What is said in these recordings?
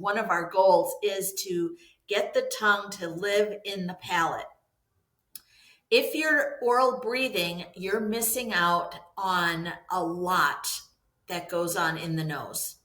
one of our goals is to get the tongue to live in the palate. If you're oral breathing, you're missing out on a lot that goes on in the nose.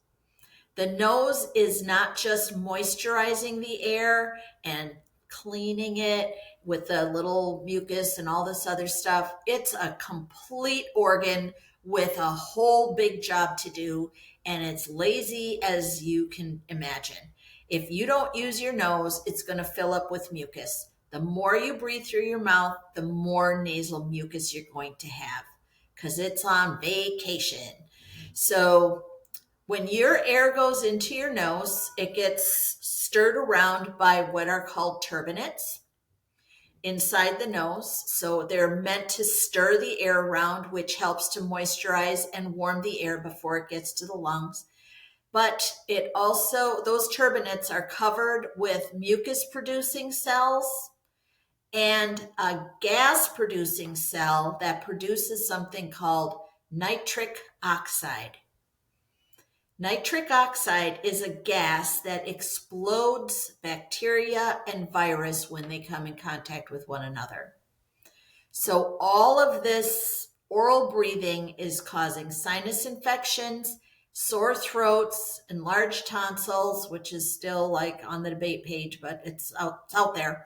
The nose is not just moisturizing the air and cleaning it with the little mucus and all this other stuff. It's a complete organ with a whole big job to do, and it's lazy as you can imagine. If you don't use your nose, it's going to fill up with mucus. The more you breathe through your mouth, the more nasal mucus you're going to have because it's on vacation. So when your air goes into your nose, it gets stirred around by what are called turbinates inside the nose. So they're meant to stir the air around, which helps to moisturize and warm the air before it gets to the lungs. But it also, those turbinates are covered with mucus producing cells and a gas producing cell that produces something called nitric oxide. Nitric oxide is a gas that explodes bacteria and virus when they come in contact with one another. So all of this oral breathing is causing sinus infections, sore throats, enlarged tonsils, which is still like on the debate page, but it's out there.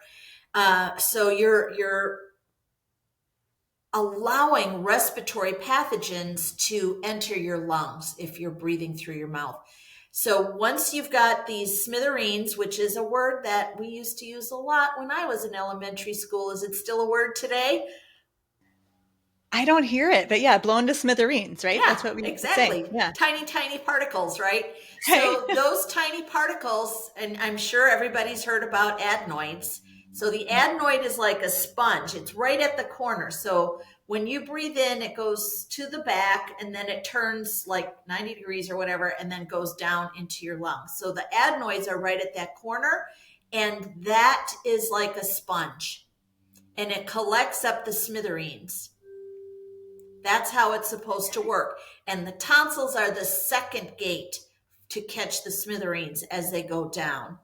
So you're allowing respiratory pathogens to enter your lungs if you're breathing through your mouth. So once you've got these smithereens, which is a word that we used to use a lot when I was in elementary school. Is it still a word today? I don't hear it, but yeah, blown to smithereens, right? Yeah, That's what we exactly. say. Yeah. Tiny, tiny particles, right? Right. So those tiny particles, and I'm sure everybody's heard about adenoids. So the adenoid is like a sponge. It's right at the corner. So when you breathe in, it goes to the back and then it turns like 90 degrees or whatever, and then goes down into your lungs. So the adenoids are right at that corner, and that is like a sponge, and it collects up the smithereens. That's how it's supposed to work. And the tonsils are the second gate to catch the smithereens as they go down.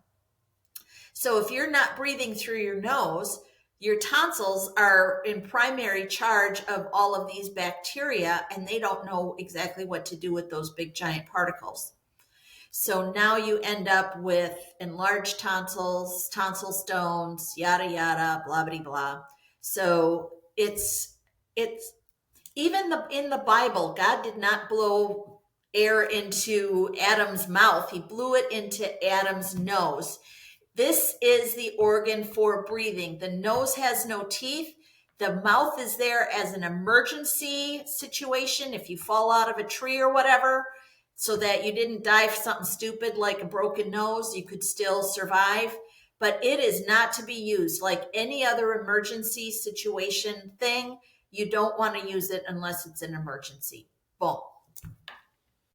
So if you're not breathing through your nose, your tonsils are in primary charge of all of these bacteria, and they don't know exactly what to do with those big giant particles. So now you end up with enlarged tonsils, tonsil stones, yada yada, blah blah blah. So it's even in the Bible, God did not blow air into Adam's mouth. He blew it into Adam's nose. This is the organ for breathing. The nose has no teeth. The mouth is there as an emergency situation if you fall out of a tree or whatever, so that you didn't die for something stupid like a broken nose. You could still survive. But it is not to be used like any other emergency situation thing. You don't want to use it unless it's an emergency. Boom.